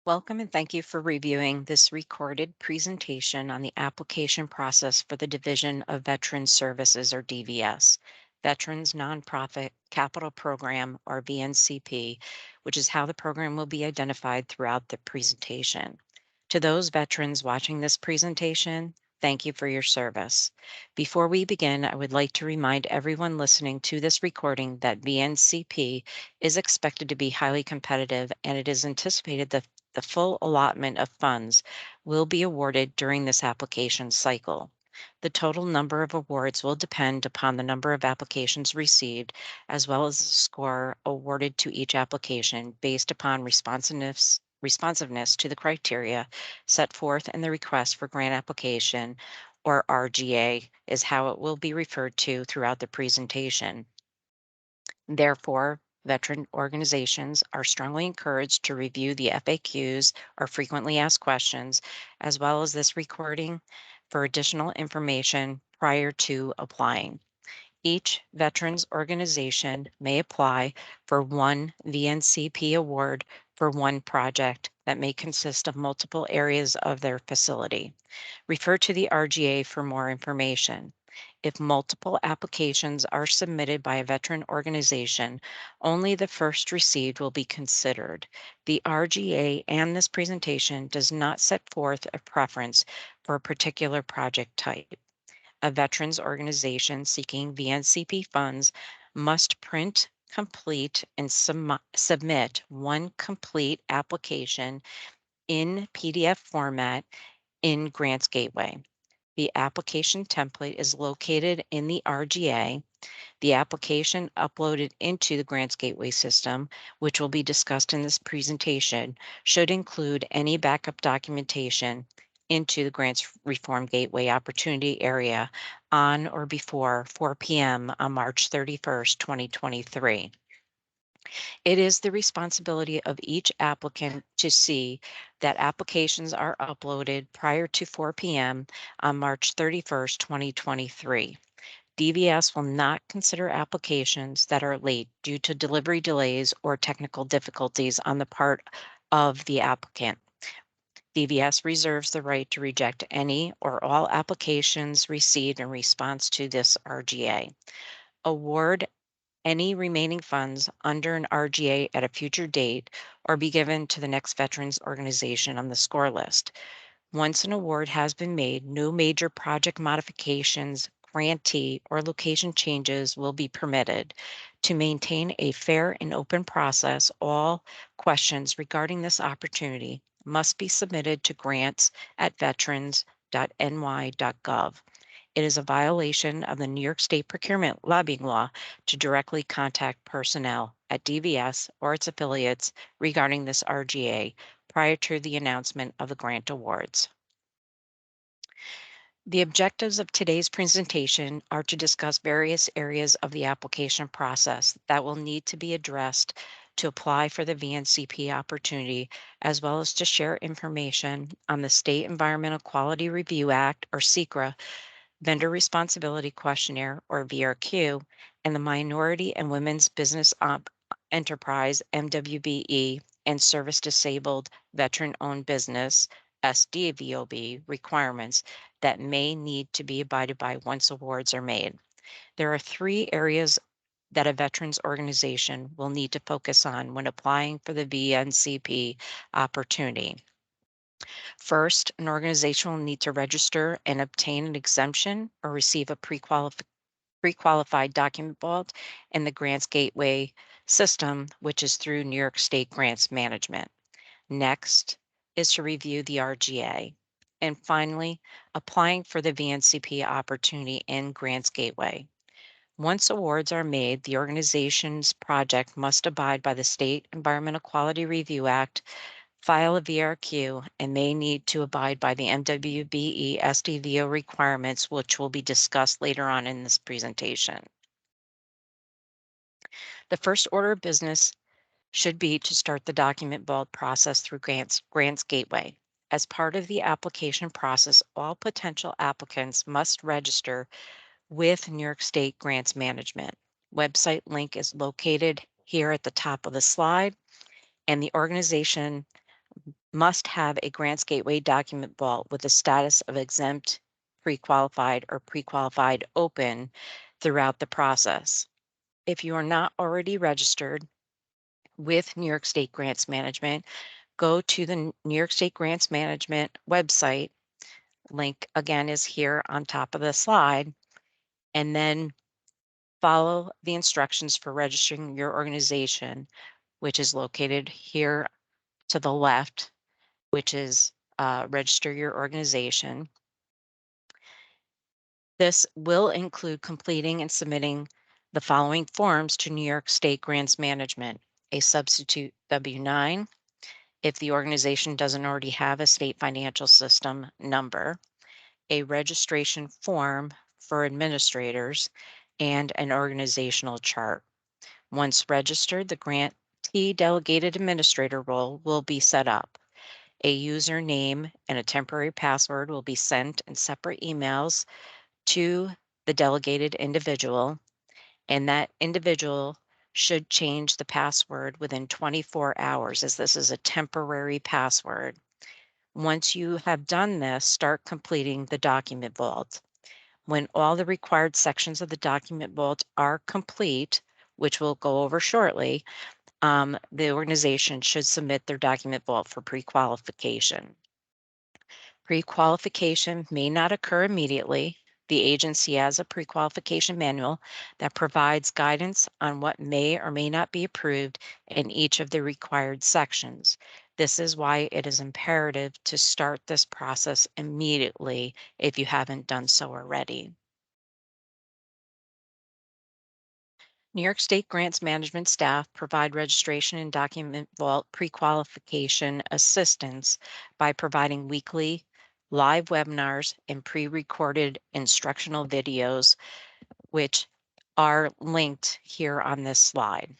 Welcome and thank you for reviewing this recorded presentation on the application process for the Division of Veterans Services, or DVS, Veterans Nonprofit Capital Program, or VNCP, which is how the program will be identified throughout the presentation. To those veterans watching this presentation, thank you for your service. Before we begin, I would like to remind everyone listening to this recording that VNCP is expected to be highly competitive, and it is anticipated that the full allotment of funds will be awarded during this application cycle. The total number of awards will depend upon the number of applications received, as well as the score awarded to each application based upon responsiveness to the criteria set forth in the request for grant application, or RGA, is how it will be referred to throughout the presentation. Therefore, veteran organizations are strongly encouraged to review the FAQs, or frequently asked questions, as well as this recording for additional information prior to applying. Each veterans organization may apply for one VNCP award for one project that may consist of multiple areas of their facility. Refer to the RGA for more information. If multiple applications are submitted by a veteran organization, only the first received will be considered. The RGA and this presentation does not set forth a preference for a particular project type. A veterans organization seeking VNCP funds must print, complete, and submit one complete application in PDF format in Grants Gateway. The application template is located in the RGA. The application uploaded into the Grants Gateway system, which will be discussed in this presentation, should include any backup documentation into the Grants Reform Gateway Opportunity Area on or before 4 p.m. on March 31st, 2023. It is the responsibility of each applicant to see that applications are uploaded prior to 4 p.m. on March 31st, 2023. DVS will not consider applications that are late due to delivery delays or technical difficulties on the part of the applicant. DVS reserves the right to reject any or all applications received in response to this RGA. Award any remaining funds under an RGA at a future date or be given to the next veterans organization on the score list. Once an award has been made, no major project modifications, grantee, or location changes will be permitted. To maintain a fair and open process, all questions regarding this opportunity must be submitted to grants@veterans.ny.gov. It is a violation of the New York State procurement lobbying law to directly contact personnel at DVS or its affiliates regarding this RGA prior to the announcement of the grant awards. The objectives of today's presentation are to discuss various areas of the application process that will need to be addressed to apply for the VNCP opportunity, as well as to share information on the State Environmental Quality Review Act, or SECRA, Vendor Responsibility Questionnaire, or VRQ, and the Minority and Women's Business Enterprise, MWBE, and Service Disabled Veteran-Owned Business, SDVOB, requirements that may need to be abided by once awards are made. There are three areas that a veterans organization will need to focus on when applying for the VNCP opportunity. First, an organization will need to register and obtain an exemption or receive a pre-qualified document vault in the Grants Gateway system, which is through New York State Grants Management. Next is to review the RGA. And finally, applying for the VNCP opportunity in Grants Gateway. Once awards are made, the organization's project must abide by the State Environmental Quality Review Act, file a VRQ, and may need to abide by the MWBE SDVO requirements, which will be discussed later on in this presentation. The first order of business should be to start the document vault process through Grants Gateway. As part of the application process, all potential applicants must register with New York State Grants Management. Website link is located here at the top of the slide, and the organization must have a Grants Gateway document vault with the status of exempt, pre-qualified, or pre-qualified open throughout the process. If you are not already registered with New York State Grants Management, go to the New York State Grants Management website. Link again is here on top of the slide, and then follow the instructions for registering your organization, which is located here to the left, which is register your organization. This will include completing and submitting the following forms to New York State Grants Management: a substitute W-9, if the organization doesn't already have a state financial system number, a registration form for administrators, and an organizational chart. Once registered, the grantee delegated administrator role will be set up. A username and a temporary password will be sent in separate emails to the delegated individual, and that individual should change the password within 24 hours, as this is a temporary password. Once you have done this, start completing the document vault. When all the required sections of the document vault are complete, which we'll go over shortly, the organization should submit their document vault for pre-qualification. Pre-qualification may not occur immediately. The agency has a pre-qualification manual that provides guidance on what may or may not be approved in each of the required sections. This is why it is imperative to start this process immediately if you haven't done so already. New York State Grants Management staff provide registration and document vault pre-qualification assistance by providing weekly live webinars and pre-recorded instructional videos, which are linked here on this slide.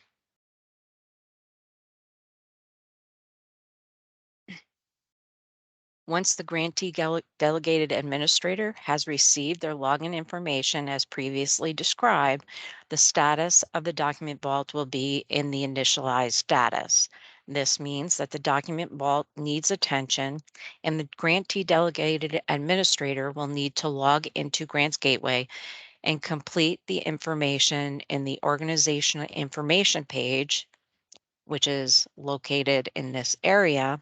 Once the grantee delegated administrator has received their login information as previously described, the status of the document vault will be in the initialized status. This means that the document vault needs attention, and the grantee delegated administrator will need to log into Grants Gateway and complete the information in the organizational information page, which is located in this area.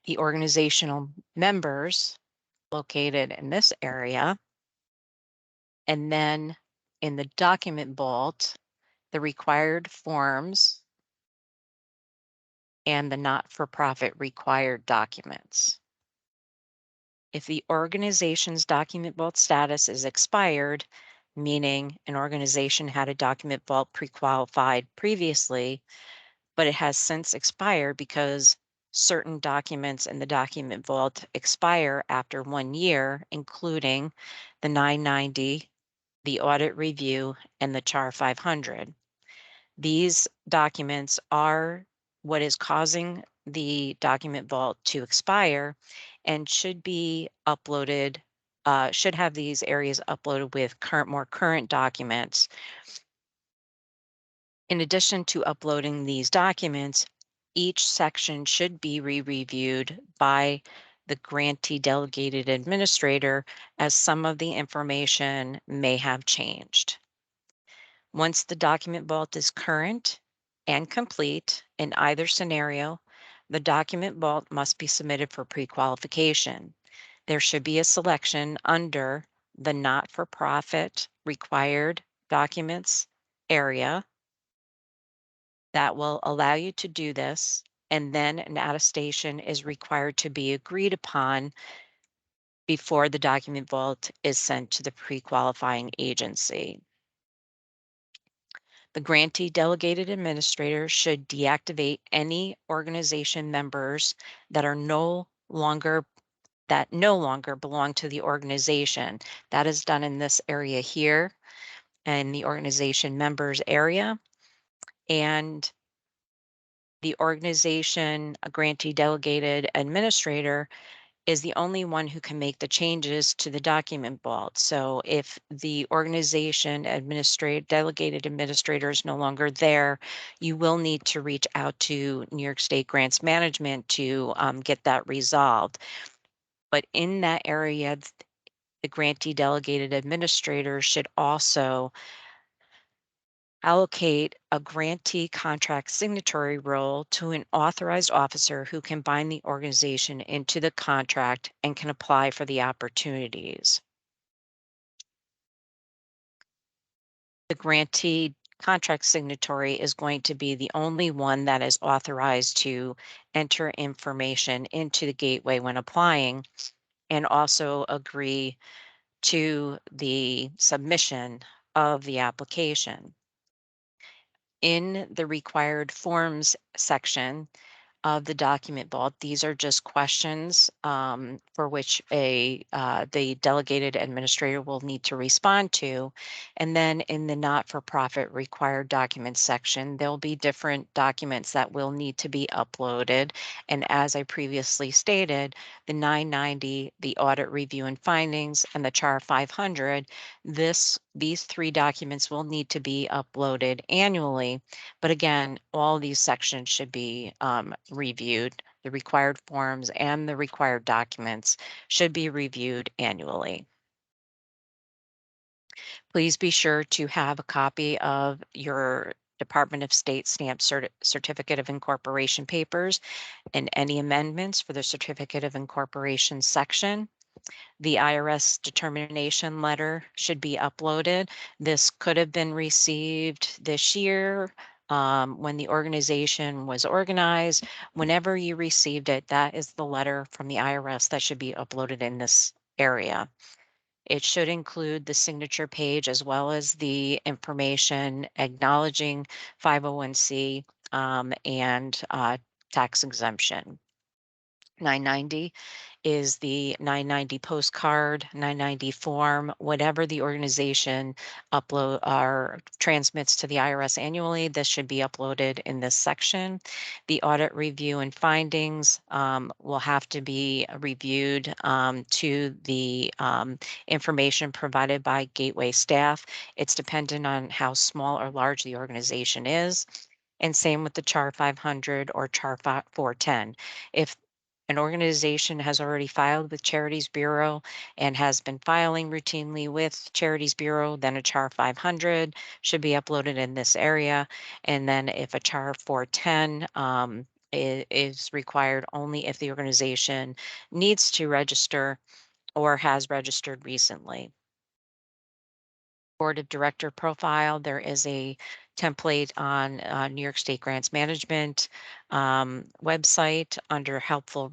The organizational members located in this area, and then in the document vault, the required forms and the not-for-profit required documents. If the organization's document vault status is expired, meaning an organization had a document vault pre-qualified previously, but it has since expired because certain documents in the document vault expire after 1 year, including the 990, the audit review, and the CHAR 500. These documents are what is causing the document vault to expire and should be uploaded, should have these areas uploaded with more current documents. In addition to uploading these documents, each section should be re-reviewed by the grantee delegated administrator, as some of the information may have changed. Once the document vault is current and complete in either scenario, the document vault must be submitted for pre-qualification. There should be a selection under the not-for-profit required documents area that will allow you to do this, and then an attestation is required to be agreed upon before the document vault is sent to the pre-qualifying agency. The grantee delegated administrator should deactivate any organization members that no longer belong to the organization. That is done in this area here in the organization members area. And the organization, a grantee delegated administrator, is the only one who can make the changes to the document vault. So if the organization delegated administrator is no longer there, you will need to reach out to New York State Grants Management to get that resolved. But in that area, the grantee delegated administrator should also allocate a grantee contract signatory role to an authorized officer who can bind the organization into the contract and can apply for the opportunities. The grantee contract signatory is going to be the only one that is authorized to enter information into the gateway when applying and also agree to the submission of the application. In the required forms section of the document vault, these are just questions for which the delegated administrator will need to respond to. And then in the not-for-profit required documents section, there'll be different documents that will need to be uploaded. And as I previously stated, the 990, the audit review and findings, and the CHAR 500, these three documents will need to be uploaded annually. But again, all these sections should be reviewed. The required forms and the required documents should be reviewed annually. Please be sure to have a copy of your Department of State stamp certificate of incorporation papers and any amendments for the certificate of incorporation section. The IRS determination letter should be uploaded. This could have been received this year when the organization was organized. Whenever you received it, that is the letter from the IRS that should be uploaded in this area. It should include the signature page as well as the information acknowledging 501c and tax exemption. 990 is the 990 postcard, 990 form, whatever the organization upload or transmits to the IRS annually. This should be uploaded in this section. The audit review and findings will have to be reviewed to the information provided by Gateway staff. It's dependent on how small or large the organization is. And same with the CHAR 500 or CHAR 410. If an organization has already filed with Charities Bureau and has been filing routinely with Charities Bureau, then a CHAR 500 should be uploaded in this area. And then if a CHAR 410 is required only if the organization needs to register or has registered recently. Board of Director profile, there is a template on New York State Grants Management website under helpful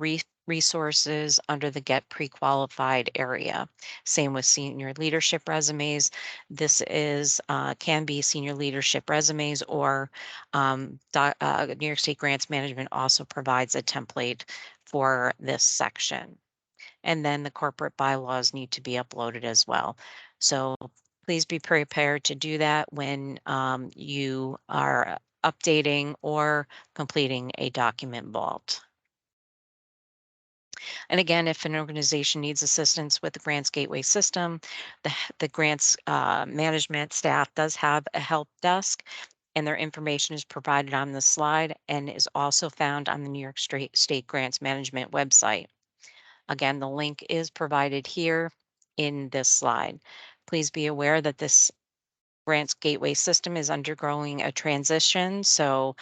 resources under the Get Pre-Qualified area. Same with senior leadership resumes. This is can be senior leadership resumes or New York State Grants Management also provides a template for this section. And then the corporate bylaws need to be uploaded as well. So please be prepared to do that when you are updating or completing a document vault. And again, if an organization needs assistance with the Grants Gateway system, the grants management staff does have a help desk, and their information is provided on the slide and is also found on the New York State Grants Management website. Again, the link is provided here in this slide. Please be aware that this Grants Gateway system is undergoing a transition, so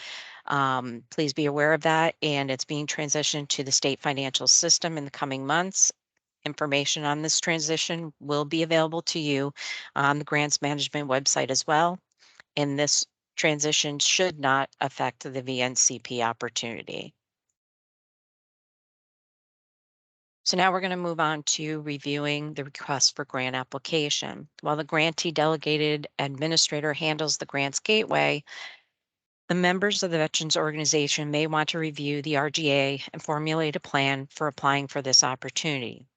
please be aware of that, and it's being transitioned to the state financial system in the coming months. Information on this transition will be available to you on the Grants Management website as well, and this transition should not affect the VNCP opportunity. So now we're going to move on to reviewing the request for grant application. While the grantee delegated administrator handles the grants gateway, the members of the Veterans Organization may want to review the RGA and formulate a plan for applying for this opportunity.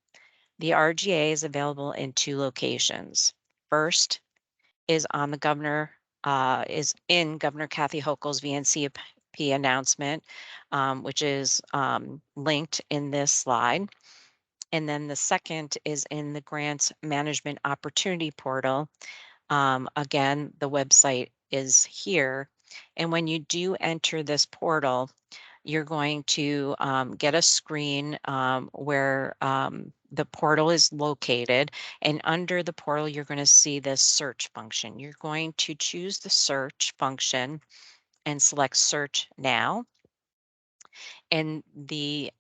The RGA is available in two locations. First is on the is in Governor Kathy Hochul's VNCP announcement, which is linked in this slide. And then the second is in the Grants Management Opportunity Portal. Again, the website is here. And when you do enter this portal, you're going to get a screen where the portal is located. And under the portal, you're going to see this search function. You're going to choose the search function and select search now. And the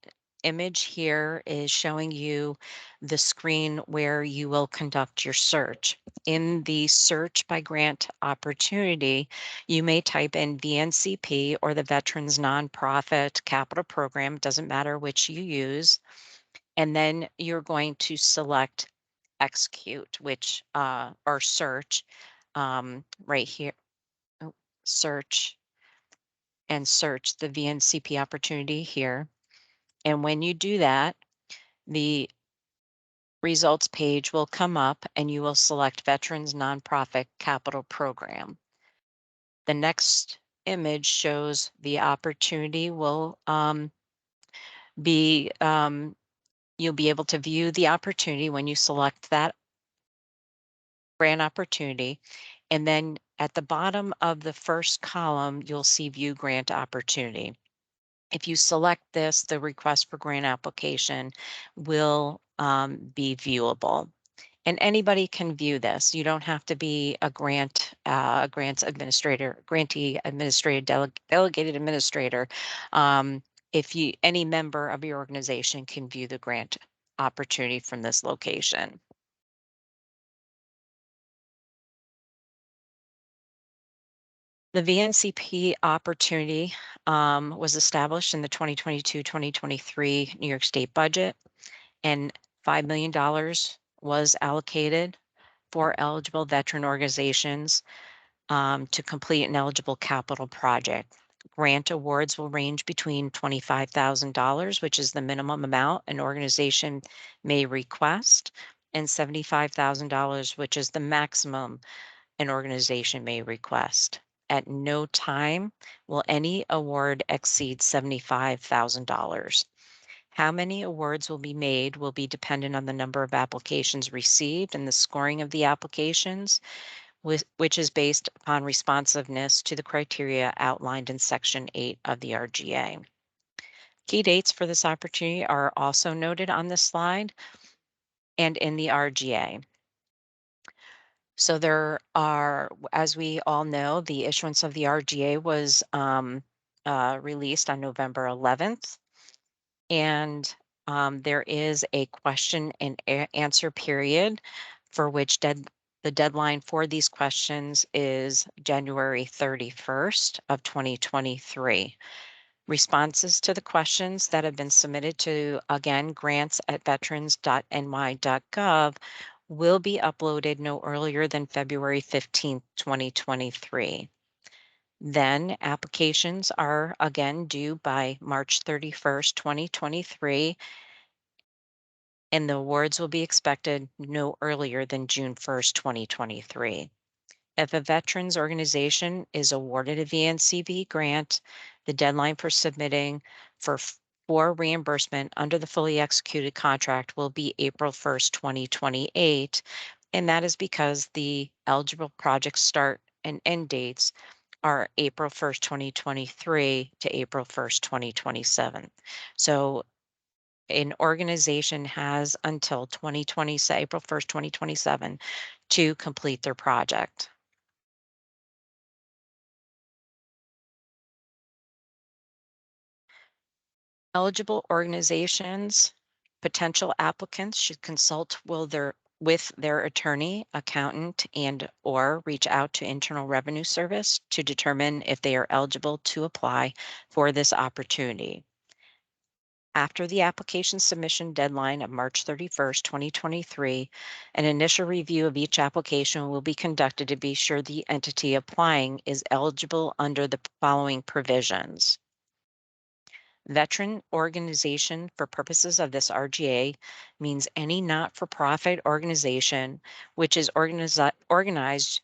image here is showing you the screen where you will conduct your search. In the search by grant opportunity, you may type in VNCP or the Veterans Nonprofit Capital Program, doesn't matter which you use. And then you're going to select execute, which or search right here. Oh, search and search the VNCP opportunity here. And when you do that, the results page will come up and you will select Veterans Nonprofit Capital Program. The next image shows the opportunity will be, you'll be able to view the opportunity when you select that grant opportunity. And then at the bottom of the first column, you'll see view grant opportunity. If you select this, the request for grant application will be viewable. And anybody can view this. You don't have to be a grants administrator, grantee administrator, delegated administrator. If you, any member of your organization can view the grant opportunity from this location. The VNCP opportunity was established in the 2022-2023 New York State budget, and $5 million was allocated for eligible veteran organizations to complete an eligible capital project. Grant awards will range between $25,000, which is the minimum amount an organization may request, and $75,000, which is the maximum an organization may request. At no time will any award exceed $75,000. How many awards will be made will be dependent on the number of applications received and the scoring of the applications, which is based upon responsiveness to the criteria outlined in Section 8 of the RGA. Key dates for this opportunity are also noted on this slide and in the RGA. So there are, as we all know, the issuance of the RGA was released on November 11th. And there is a question and answer period for which the deadline for these questions is January 31st of 2023. Responses to the questions that have been submitted to, again, grants@veterans.ny.gov will be uploaded no earlier than February 15th, 2023. Then applications are again due by March 31st, 2023, and the awards will be expected no earlier than June 1st, 2023. If a veterans organization is awarded a VNCP grant, the deadline for submitting for reimbursement under the fully executed contract will be April 1st, 2028. And that is because the eligible project start and end dates are April 1st, 2023 to April 1st, 2027. So an organization has until April 1st, 2027 to complete their project. Eligible organizations, potential applicants should consult with their attorney, accountant, and or reach out to Internal Revenue Service to determine if they are eligible to apply for this opportunity. After the application submission deadline of March 31st, 2023, an initial review of each application will be conducted to be sure the entity applying is eligible under the following provisions. Veteran organization for purposes of this RGA means any not-for-profit organization which is organized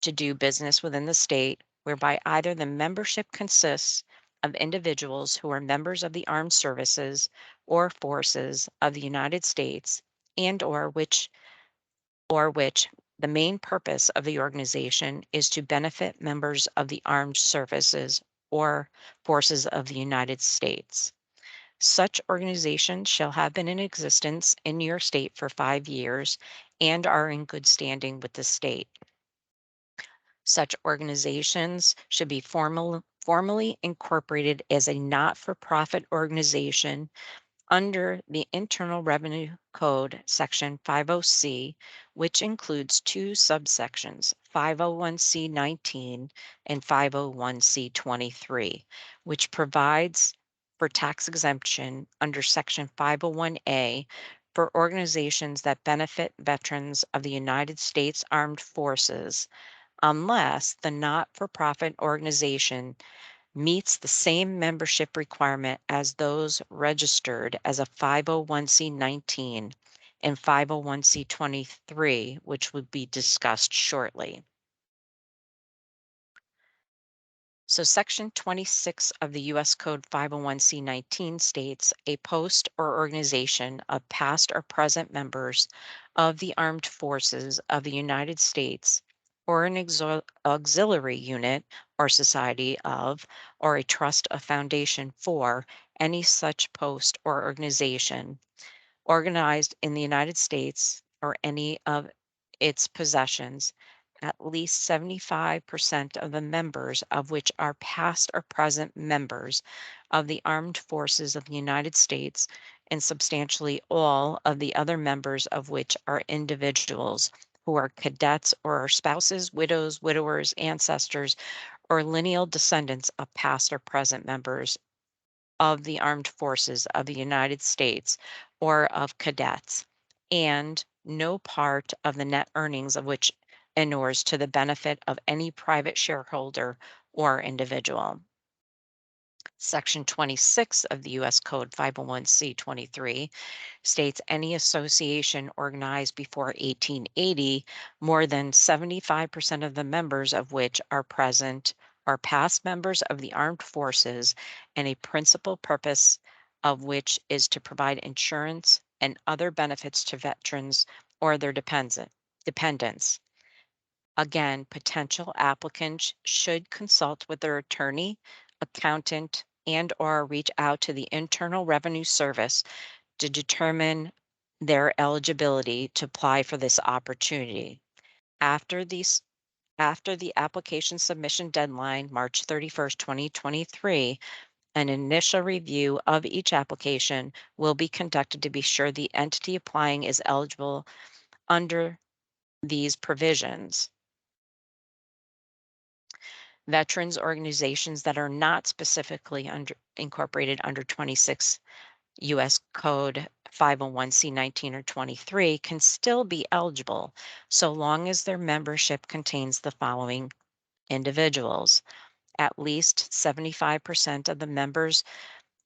to do business within the state whereby either the membership consists of individuals who are members of the armed services or forces of the United States and or which the main purpose of the organization is to benefit members of the armed services or forces of the United States. Such organizations shall have been in existence in your state for 5 years and are in good standing with the state. Such organizations should be formally incorporated as a not-for-profit organization under the Internal Revenue Code, Section 50C, which includes two subsections, 501c19 and 501c23, which provides for tax exemption under Section 501A for organizations that benefit veterans of the United States Armed Forces, unless the not-for-profit organization meets the same membership requirement as those registered as a 501c19 and 501c23, which would be discussed shortly. So Section 26 of the U.S. Code 501c19 states a post or organization of past or present members of the armed forces of the United States or an auxiliary unit or society of or a trust of foundation for any such post or organization organized in the United States or any of its possessions, at least 75% of the members of which are past or present members of the armed forces of the United States, and substantially all of the other members of which are individuals who are cadets or are spouses, widows, widowers, ancestors, or lineal descendants of past or present members of the armed forces of the United States or of cadets, and no part of the net earnings of which inures to the benefit of any private shareholder or individual. Section 26 of the U.S. Code 501c23 states any association organized before 1880, more than 75% of the members of which are present are past members of the armed forces, and a principal purpose of which is to provide insurance and other benefits to veterans or their dependents. Again, potential applicants should consult with their attorney, accountant, and/or reach out to the Internal Revenue Service to determine their eligibility to apply for this opportunity. After these After the application submission deadline, March 31st, 2023, an initial review of each application will be conducted to be sure the entity applying is eligible under these provisions. Veterans organizations that are not specifically incorporated under 26 U.S. Code 501c19 or 23 can still be eligible so long as their membership contains the following individuals. At least 75% of the members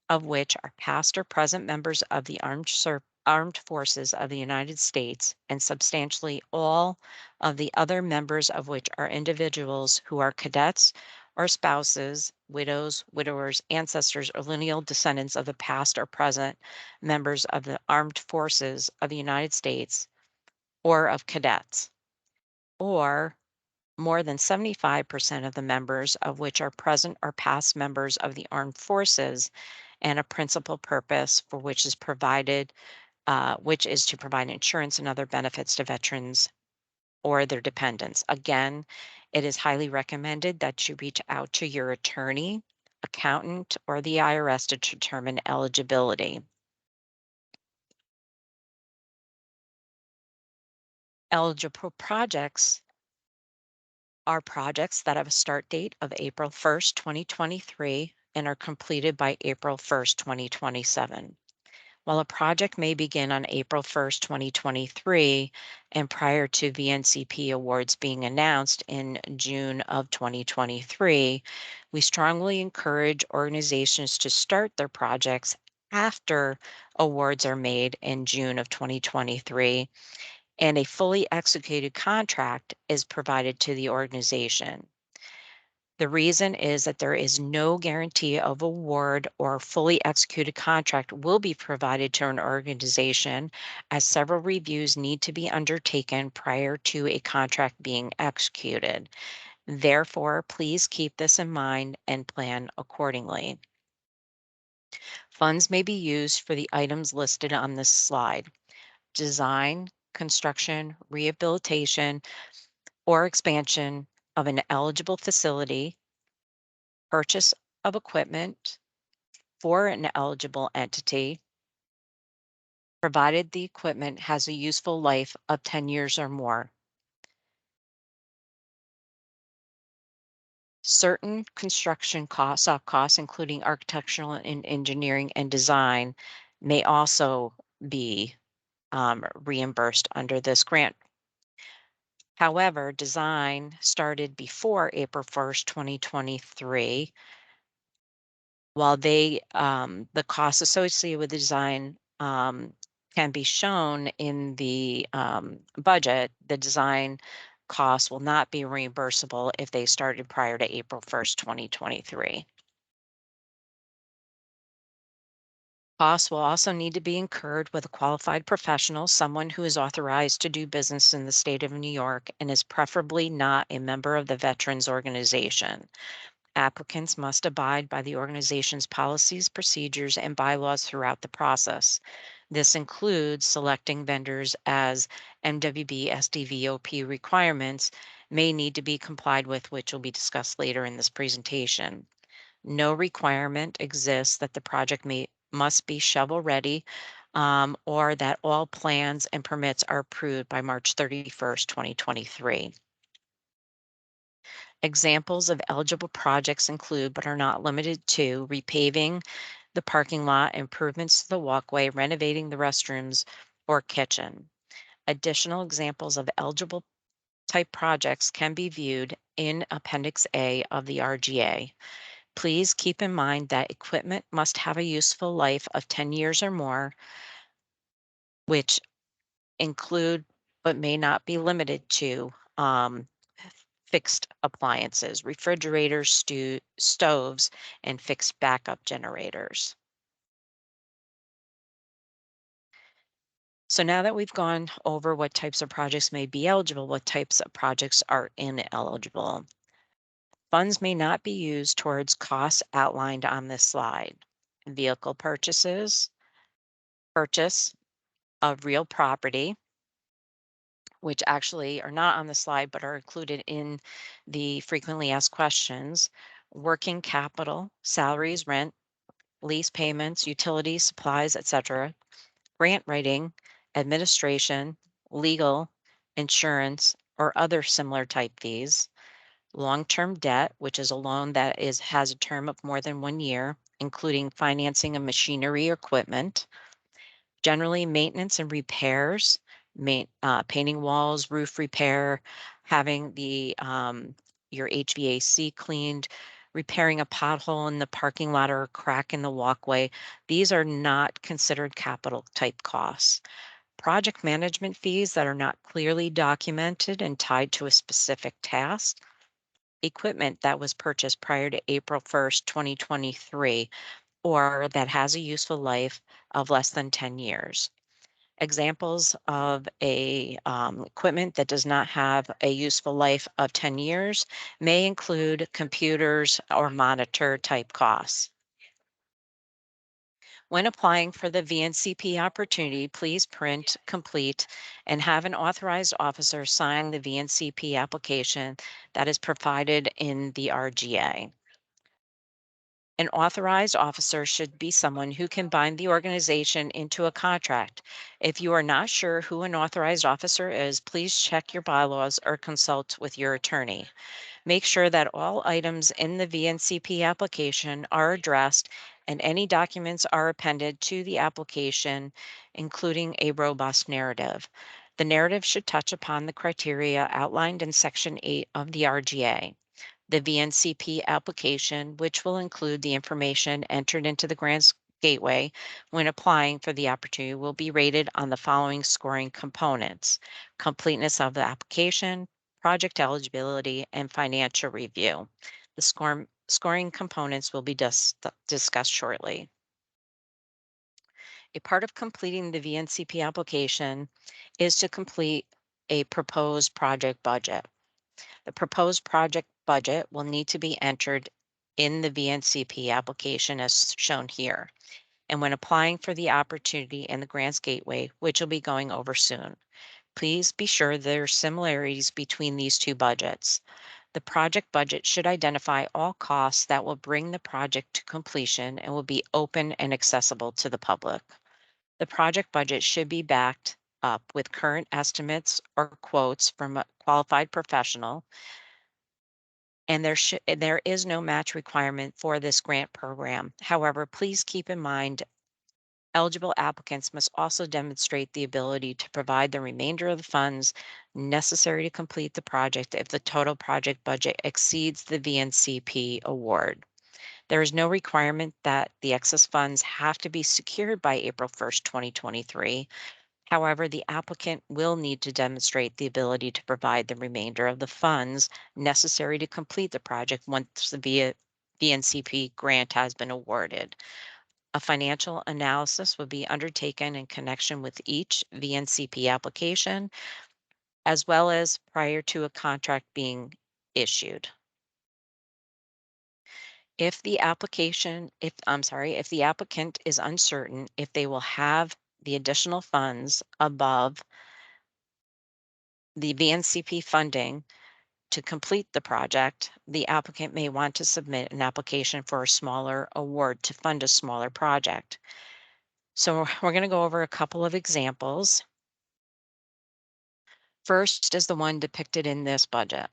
of which are past or present members of the armed forces of the United States, and substantially all of the other members of which are individuals who are cadets or spouses, widows, widowers, ancestors, or lineal descendants of the past or present members of the armed forces of the United States or of cadets, or more than 75% of the members of which are present or past members of the armed forces, and a principal purpose for which is to provide insurance and other benefits to veterans or their dependents. Again, it is highly recommended that you reach out to your attorney, accountant, or the IRS to determine eligibility. Eligible projects are projects that have a start date of April 1st, 2023, and are completed by April 1st, 2027. While a project may begin on April 1st, 2023, and prior to VNCP awards being announced in June of 2023, we strongly encourage organizations to start their projects after awards are made in June of 2023 and a fully executed contract is provided to the organization. The reason is that there is no guarantee of award or fully executed contract will be provided to an organization, as several reviews need to be undertaken prior to a contract being executed. Therefore, please keep this in mind and plan accordingly. Funds may be used for the items listed on this slide: design, construction, rehabilitation, or expansion of an eligible facility, purchase of equipment for an eligible entity, provided the equipment has a useful life of 10 years or more. Certain construction costs, soft costs, including architectural and engineering and design, may also be reimbursed under this grant. However, design started before April 1st, 2023. While the costs associated with the design can be shown in the budget, the design costs will not be reimbursable if they started prior to April 1st, 2023. Costs will also need to be incurred with a qualified professional, someone who is authorized to do business in the state of New York and is preferably not a member of the Veterans Organization. Applicants must abide by the organization's policies, procedures, and bylaws throughout the process. This includes selecting vendors, as MWB SDVOP requirements may need to be complied with, which will be discussed later in this presentation. No requirement exists that the project must be shovel ready, or that all plans and permits are approved by March 31st, 2023. Examples of eligible projects include, but are not limited to, repaving the parking lot, improvements to the walkway, renovating the restrooms or kitchen. Additional examples of eligible type projects can be viewed in Appendix A of the RGA. Please keep in mind that equipment must have a useful life of 10 years or more, which include but may not be limited to fixed appliances, refrigerators, stoves, and fixed backup generators. So now that we've gone over what types of projects may be eligible, what types of projects are ineligible. Funds may not be used towards costs outlined on this slide: vehicle purchases, purchase of real property, which actually are not on the slide but are included in the frequently asked questions, working capital, salaries, rent, lease payments, utilities, supplies, etc., grant writing, administration, legal, insurance, or other similar type fees, long-term debt, which is a loan that has a term of more than 1 year, including financing of machinery or equipment, generally maintenance and repairs, painting walls, roof repair, having your HVAC cleaned, repairing a pothole in the parking lot or a crack in the walkway. These are not considered capital type costs. Project management fees that are not clearly documented and tied to a specific task. Equipment that was purchased prior to April 1st, 2023, or that has a useful life of less than 10 years. Examples of a equipment that does not have a useful life of 10 years may include computers or monitor type costs. When applying for the VNCP opportunity, please print, complete, and have an authorized officer sign the VNCP application that is provided in the RGA. An authorized officer should be someone who can bind the organization into a contract. If you are not sure who an authorized officer is, please check your bylaws or consult with your attorney. Make sure that all items in the VNCP application are addressed and any documents are appended to the application, including a robust narrative. The narrative should touch upon the criteria outlined in Section 8 of the RGA. The VNCP application, which will include the information entered into the grants gateway when applying for the opportunity, will be rated on the following scoring components: completeness of the application, project eligibility, and financial review. The scoring components will be discussed shortly. A part of completing the VNCP application is to complete a proposed project budget. The proposed project budget will need to be entered in the VNCP application as shown here. And when applying for the opportunity in the Grants Gateway, which we'll be going over soon, please be sure there are similarities between these two budgets. The project budget should identify all costs that will bring the project to completion and will be open and accessible to the public. The project budget should be backed up with current estimates or quotes from a qualified professional, and there is no match requirement for this grant program. However, please keep in mind eligible applicants must also demonstrate the ability to provide the remainder of the funds necessary to complete the project if the total project budget exceeds the VNCP award. There is no requirement that the excess funds have to be secured by April 1st, 2023. However, the applicant will need to demonstrate the ability to provide the remainder of the funds necessary to complete the project once the VNCP grant has been awarded. A financial analysis will be undertaken in connection with each VNCP application, as well as prior to a contract being issued. If the applicant is uncertain if they will have the additional funds above the VNCP funding to complete the project, the applicant may want to submit an application for a smaller award to fund a smaller project. So we're going to go over a couple of examples. First is the one depicted in this budget.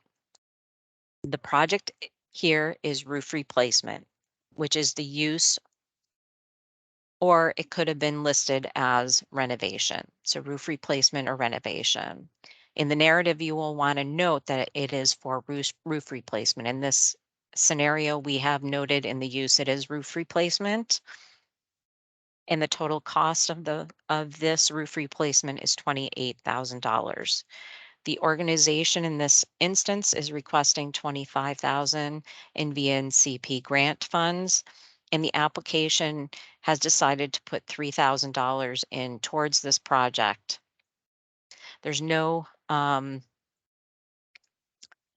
The project here is roof replacement, which is the use, or it could have been listed as renovation. So roof replacement or renovation. In the narrative, you will want to note that it is for roof replacement. In this scenario, we have noted in the use it is roof replacement. And the total cost of this roof replacement is $28,000. The organization in this instance is requesting 25,000 in VNCP grant funds, and the application has decided to put $3,000 in towards this project. There's no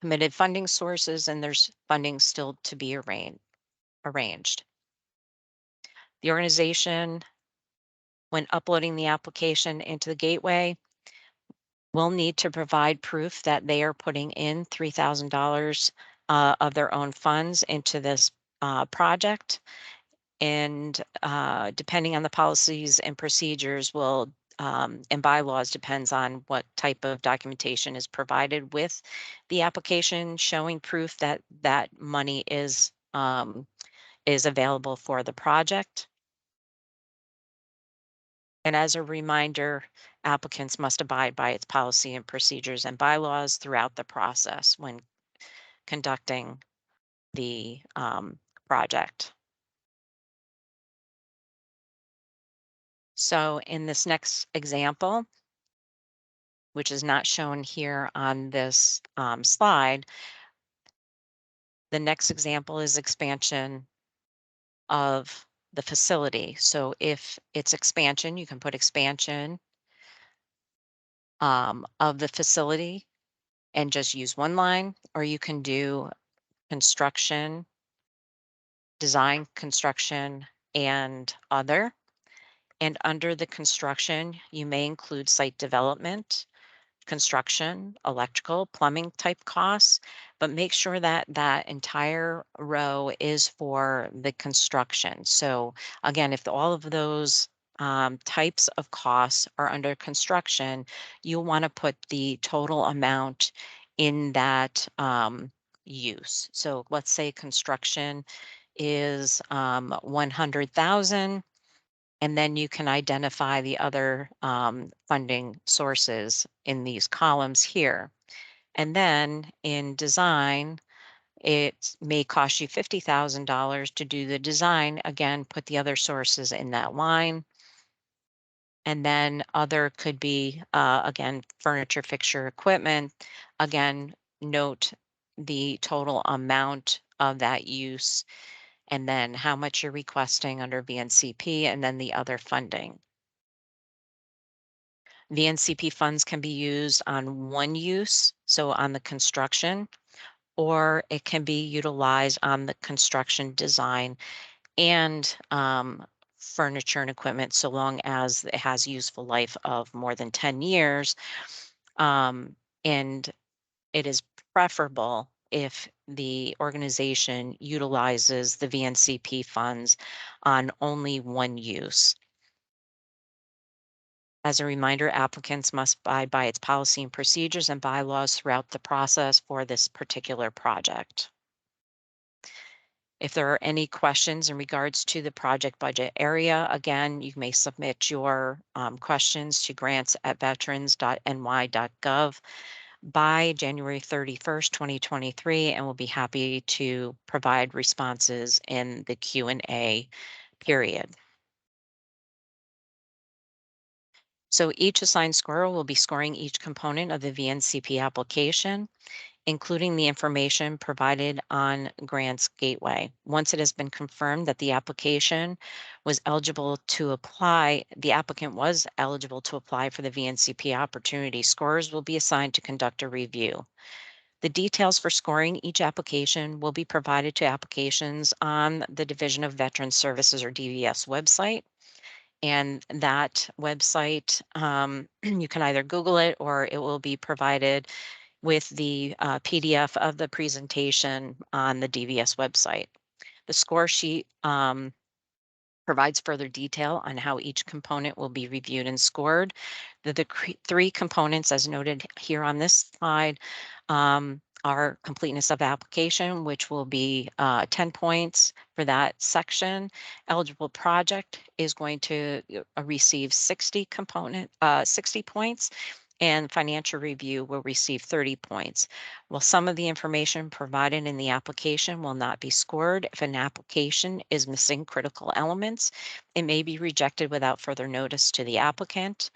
committed funding sources, and there's funding still to be arranged. The organization, when uploading the application into the gateway, will need to provide proof that they are putting in $3,000 of their own funds into this project. And depending on the policies and procedures and bylaws depends on what type of documentation is provided with the application showing proof that that money is available for the project. And as a reminder, applicants must abide by its policy and procedures and bylaws throughout the process when conducting the project. So in this next example, which is not shown here on this slide, the next example is expansion of the facility. So if it's expansion, you can put expansion of the facility and just use one line, or you can do construction, design, construction, and other. And under the construction, you may include site development, construction, electrical, plumbing type costs, but make sure that that entire row is for the construction. So again, if all of those types of costs are under construction, you'll want to put the total amount in that use. So let's say construction is 100,000, and then you can identify the other funding sources in these columns here. And then in design, it may cost you $50,000 to do the design. Again, put the other sources in that line. And then other could be, again, furniture, fixture, equipment. Again, note the total amount of that use, and then how much you're requesting under VNCP, and then the other funding. VNCP funds can be used on one use, so on the construction, or it can be utilized on the construction design and furniture and equipment, so long as it has useful life of more than 10 years. And it is preferable if the organization utilizes the VNCP funds on only one use. As a reminder, applicants must abide by its policy and procedures and bylaws throughout the process for this particular project. If there are any questions in regards to the project budget area, again, you may submit your questions to grants@veterans.ny.gov by January 31st, 2023, and we'll be happy to provide responses in the Q&A period. So each assigned scorer will be scoring each component of the VNCP application, including the information provided on Grants Gateway. Once it has been confirmed that the application was eligible to apply, the applicant was eligible to apply for the VNCP opportunity, scorers will be assigned to conduct a review. The details for scoring each application will be provided to applications on the Division of Veterans Services or DVS website. And that website, you can either Google it or it will be provided with the PDF of the presentation on the DVS website. The score sheet provides further detail on how each component will be reviewed and scored. The three components, as noted here on this slide, are completeness of application, which will be 10 points for that section. Eligible project is going to receive 60 points, and financial review will receive 30 points. While some of the information provided in the application will not be scored, if an application is missing critical elements, it may be rejected without further notice to the applicant.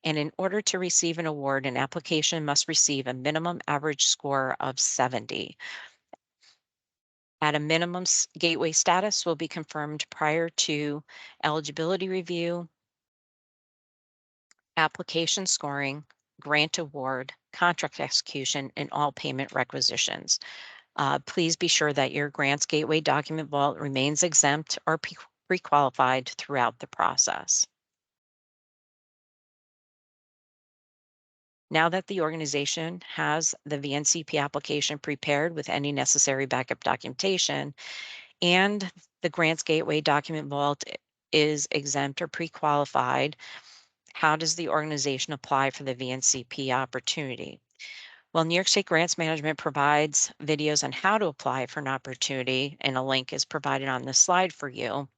And in order to receive an award, an application must receive a minimum average score of 70. At a minimum, gateway status will be confirmed prior to eligibility review, application scoring, grant award, contract execution, and all payment requisitions. Please be sure that your Grants Gateway document vault remains exempt or pre-qualified throughout the process. Now that the organization has the VNCP application prepared with any necessary backup documentation, and the Grants Gateway document vault is exempt or pre-qualified, how does the organization apply for the VNCP opportunity? Well, New York State Grants Management provides videos on how to apply for an opportunity, and a link is provided on this slide for you.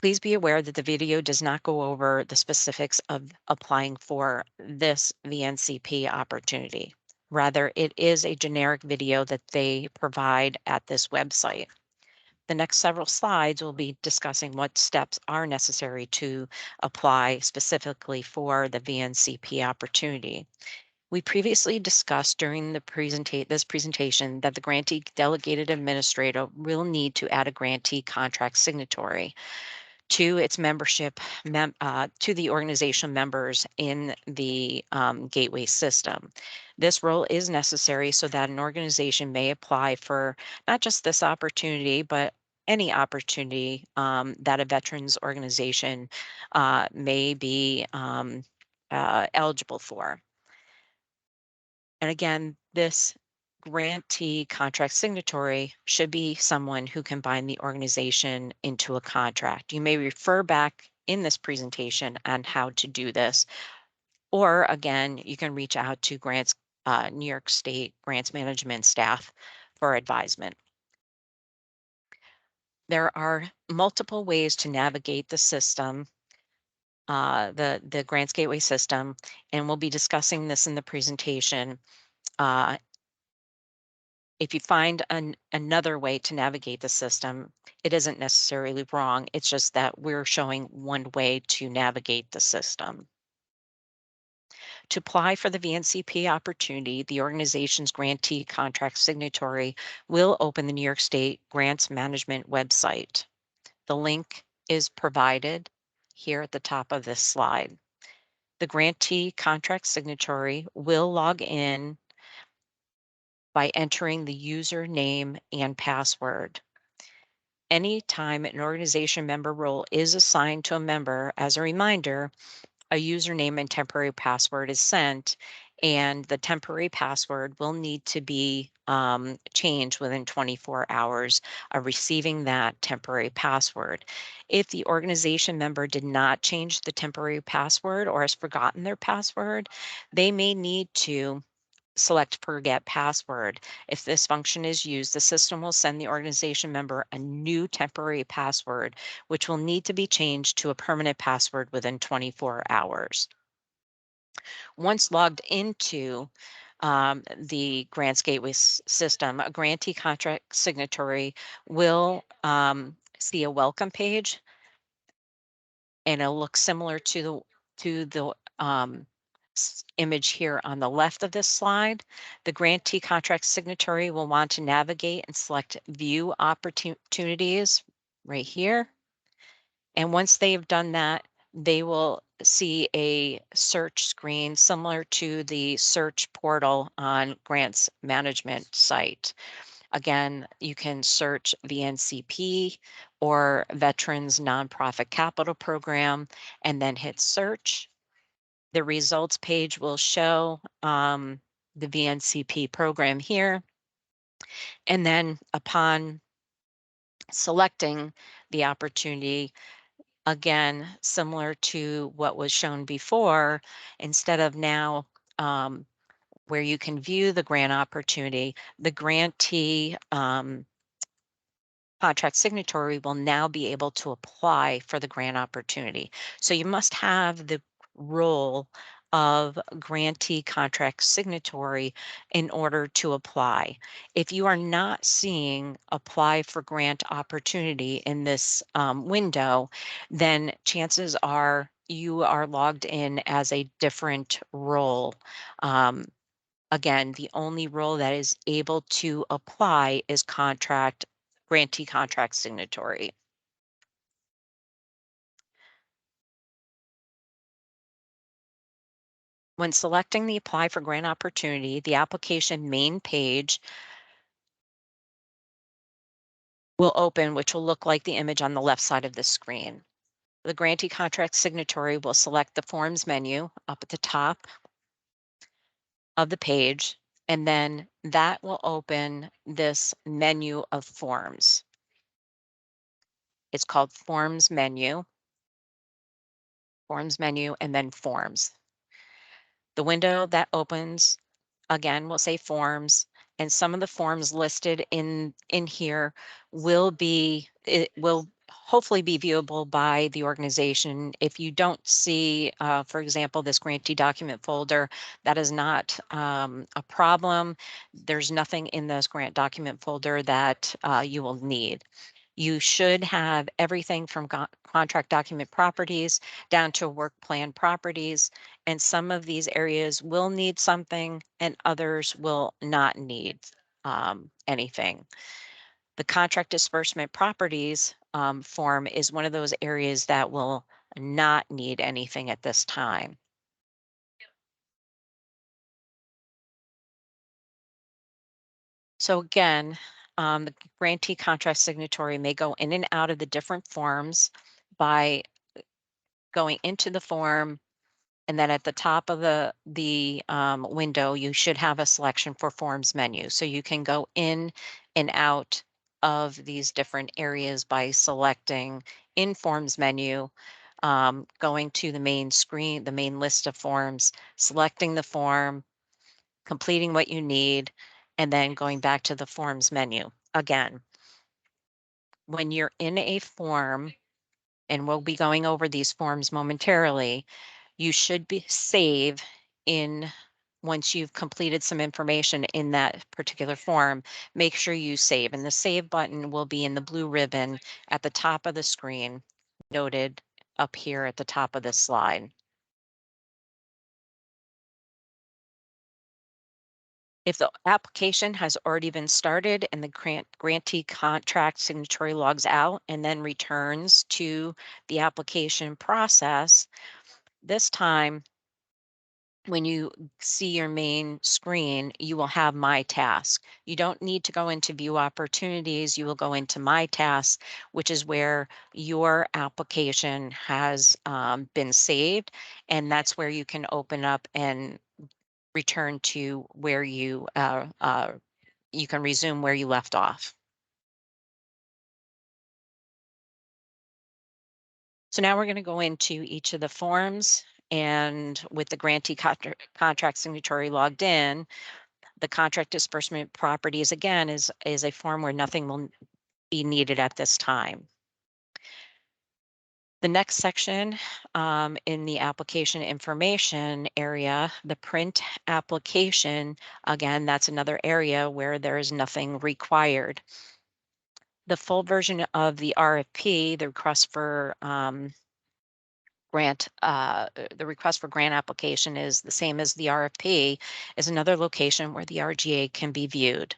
Please be aware that the video does not go over the specifics of applying for this VNCP opportunity. Rather, it is a generic video that they provide at this website. The next several slides will be discussing what steps are necessary to apply specifically for the VNCP opportunity. We previously discussed during this presentation that the grantee delegated administrator will need to add a grantee contract signatory to its membership, to the organization members in the Gateway system. This role is necessary so that an organization may apply for not just this opportunity, but any opportunity that a veterans organization may be eligible for. And again, this grantee contract signatory should be someone who can bind the organization into a contract. You may refer back in this presentation on how to do this, or again, you can reach out to New York State Grants Management staff for advisement. There are multiple ways to navigate the system, the Grants Gateway system, and we'll be discussing this in the presentation. If you find another way to navigate the system, it isn't necessarily wrong. It's just that we're showing one way to navigate the system. To apply for the VNCP opportunity, the organization's grantee contract signatory will open the New York State Grants Management website. The link is provided here at the top of this slide. The grantee contract signatory will log in by entering the username and password. Anytime an organization member role is assigned to a member, as a reminder, a username and temporary password is sent, and the temporary password will need to be changed within 24 hours of receiving that temporary password. If the organization member did not change the temporary password or has forgotten their password, they may need to select forget password. If this function is used, the system will send the organization member a new temporary password, which will need to be changed to a permanent password within 24 hours. Once logged into the Grants Gateway system, a grantee contract signatory will see a welcome page, and it'll look similar to the image here on the left of this slide. The grantee contract signatory will want to navigate and select view opportunities right here. And once they have done that, they will see a search screen similar to the search portal on grants management site. Again, you can search VNCP or Veterans Nonprofit Capital Program and then hit search. The results page will show the VNCP program here. And then upon selecting the opportunity, again, similar to what was shown before, instead of now where you can view the grant opportunity, the grantee contract signatory will now be able to apply for the grant opportunity. So you must have the role of grantee contract signatory in order to apply. If you are not seeing apply for grant opportunity in this window, then chances are you are logged in as a different role. Again, the only role that is able to apply is grantee contract signatory. When selecting the apply for grant opportunity, the application main page will open, which will look like the image on the left side of the screen. The grantee contract signatory will select the forms menu up at the top of the page, and then that will open this menu of forms. It's called forms menu, and then forms. The window that opens again will say forms, and some of the forms listed in here it will hopefully be viewable by the organization. If you don't see, for example, this grantee document folder, that is not a problem. There's nothing in this grant document folder that you will need. You should have everything from contract document properties down to work plan properties, and some of these areas will need something and others will not need anything. The contract disbursement properties form is one of those areas that will not need anything at this time. So again, the grantee contract signatory may go in and out of the different forms by going into the form, and then at the top of the window, you should have a selection for forms menu. So you can go in and out of these different areas by selecting in forms menu, going to the main screen, the main list of forms, selecting the form, completing what you need, and then going back to the forms menu. Again, when you're in a form, and we'll be going over these forms momentarily, you should be save in once you've completed some information in that particular form, make sure you save. And the save button will be in the blue ribbon at the top of the screen, noted up here at the top of this slide. If the application has already been started and the grantee contract signatory logs out and then returns to the application process, this time when you see your main screen, you will have My Task. You don't need to go into View Opportunities. You will go into My Task, which is where your application has been saved. And that's where you can open up and return to where you can resume where you left off. So now we're going to go into each of the forms, and with the grantee contract signatory logged in, the contract disbursement properties again is a form where nothing will be needed at this time. The next section in the application information area, the print application, again, that's another area where there is nothing required. The full version of the RFP, the request for the request for grant application is the same as the RFP, is another location where the RGA can be viewed.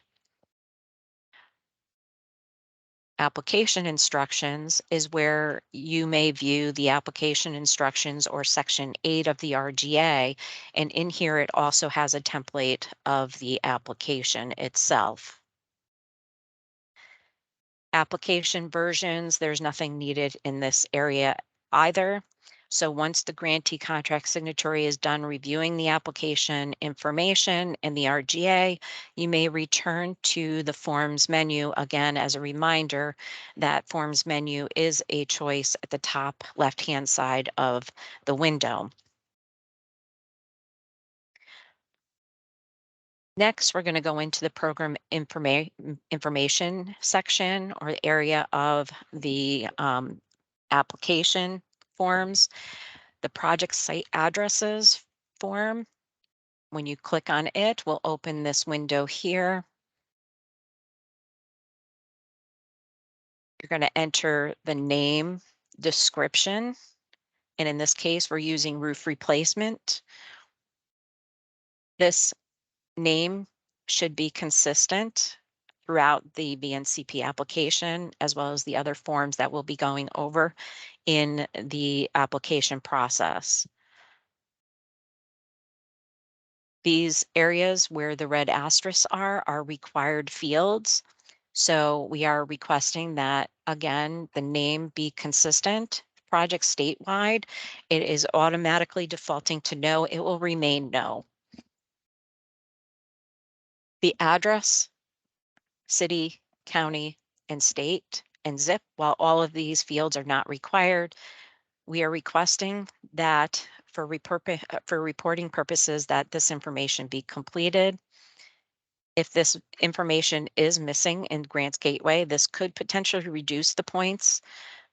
Application instructions is where you may view the application instructions or section 8 of the RGA. And in here, it also has a template of the application itself. Application versions, there's nothing needed in this area either. So once the grantee contract signatory is done reviewing the application information in the RGA, you may return to the Forms menu. Again, as a reminder, that Forms menu is a choice at the top left-hand side of the window. Next, we're going to go into the program information section or the area of the application forms. The project site addresses form, when you click on it, will open this window here. You're going to enter the name, description, and in this case, we're using roof replacement. This name should be consistent throughout the VNCP application, as well as the other forms that we'll be going over in the application process. These areas where the red asterisks are required fields. So we are requesting that, again, the name be consistent. Project statewide, it is automatically defaulting to no. It will remain no. The address, city, county, and state, and zip, while all of these fields are not required, we are requesting that for reporting purposes that this information be completed. If this information is missing in Grants Gateway, this could potentially reduce the points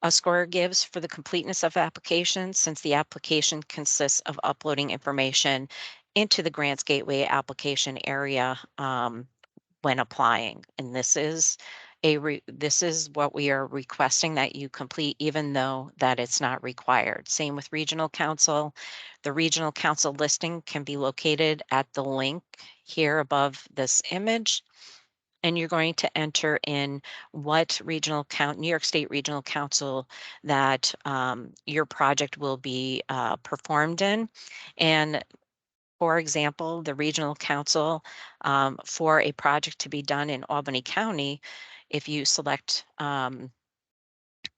a scorer gives for the completeness of application, since the application consists of uploading information into the Grants Gateway application area when applying. And this is what we are requesting that you complete, even though that it's not required. Same with regional council. The regional council listing can be located at the link here above this image. And you're going to enter in what New York State Regional Council that your project will be performed in. And for example, the regional council for a project to be done in Albany County, if you select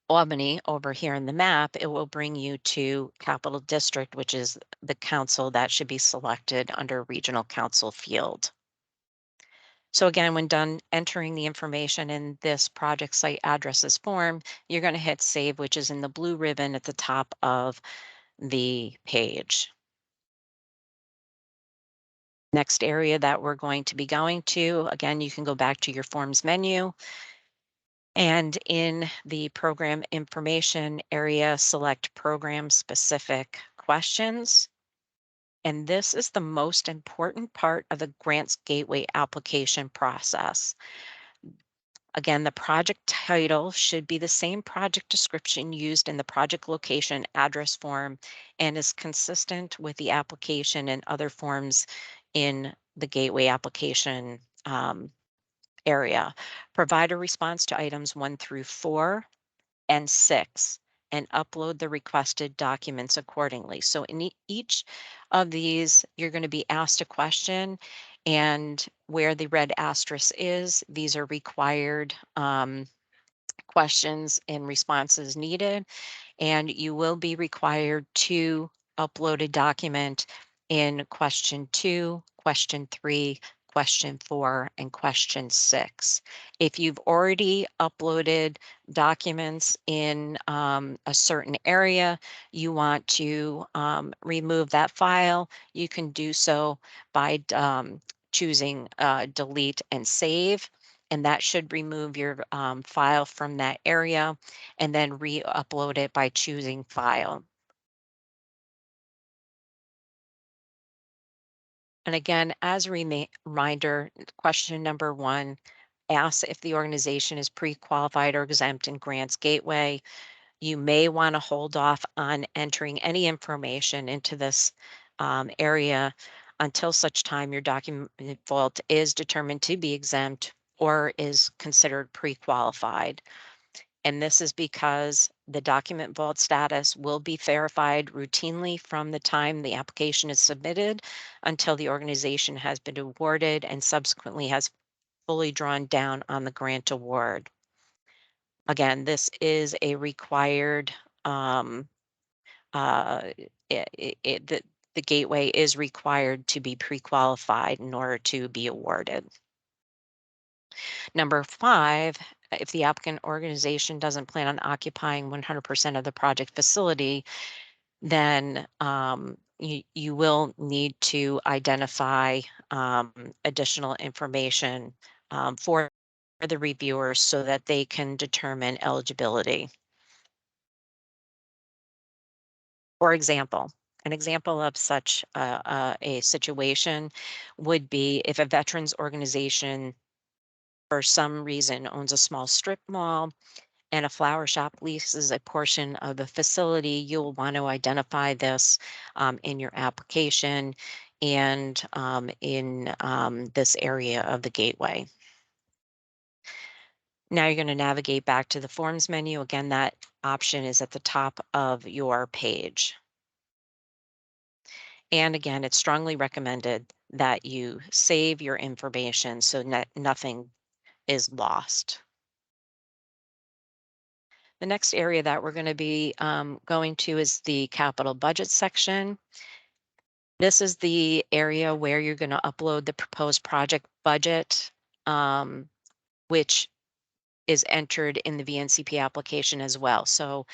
Albany over here in the map, it will bring you to Capital District, which is the council that should be selected under regional council field. So again, when done entering the information in this project site addresses form, you're going to hit save, which is in the blue ribbon at the top of the page. Next area that we're going to be going to, again, you can go back to your forms menu. And in the program information area, select program specific questions. And this is the most important part of the Grants Gateway application process. Again, the project title should be the same project description used in the project location address form and is consistent with the application and other forms in the Gateway application area. Provide a response to items 1 through 4 and 6 and upload the requested documents accordingly. So in each of these, you're going to be asked a question, and where the red asterisk is, these are required questions and responses needed, and you will be required to upload a document in question 2, question 3, question 4, and question 6. If you've already uploaded documents in a certain area, you want to remove that file, you can do so by choosing delete and save, and that should remove your file from that area, and then re-upload it by choosing file. And again, as a reminder, question number 1 asks if the organization is pre-qualified or exempt in Grants Gateway. You may want to hold off on entering any information into this area until such time your document vault is determined to be exempt or is considered pre-qualified. And this is because the document vault status will be verified routinely from the time the application is submitted until the organization has been awarded and subsequently has fully drawn down on the grant award. Again, this is a required, uh, the gateway is required to be pre-qualified in order to be awarded. Number 5, if the applicant organization doesn't plan on occupying 100% of the project facility, then you will need to identify additional information for the reviewers so that they can determine eligibility. For example, an example of such a situation would be if a veterans organization for some reason owns a small strip mall and a flower shop leases a portion of the facility, you'll want to identify this in your application and in this area of the gateway. Now you're going to navigate back to the forms menu. Again, that option is at the top of your page. And again, it's strongly recommended that you save your information so nothing is lost. The next area that we're going to be going to is the capital budget section. This is the area where you're going to upload the proposed project budget, which is entered in the VNCP application as well. So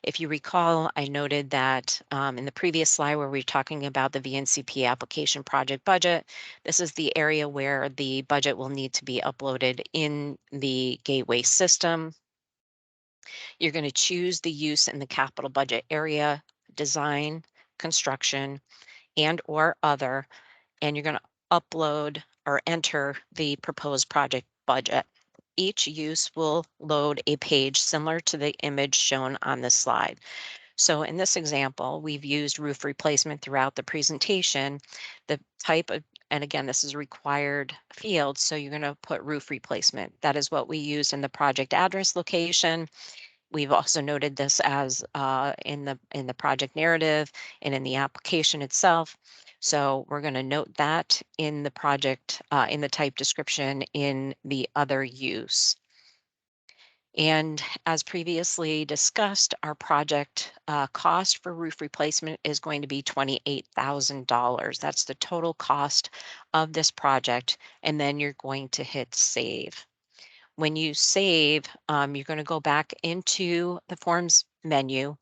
if you recall, I noted that in the previous slide where we were talking about the VNCP application project budget, this is the area where the budget will need to be uploaded in the gateway system. You're going to choose the use in the capital budget area, design, construction, and or other, and you're going to upload or enter the proposed project budget. Each use will load a page similar to the image shown on this slide. So in this example, we've used roof replacement throughout the presentation. The type of, and again, this is a required field, so you're going to put roof replacement. That is what we used in the project address location. We've also noted this as in the project narrative and in the application itself. So we're going to note that in the project, in the type description in the other use. And as previously discussed, our project cost for roof replacement is going to be $28,000. That's the total cost of this project. And then you're going to hit save. When you save, you're going to go back into the forms menu.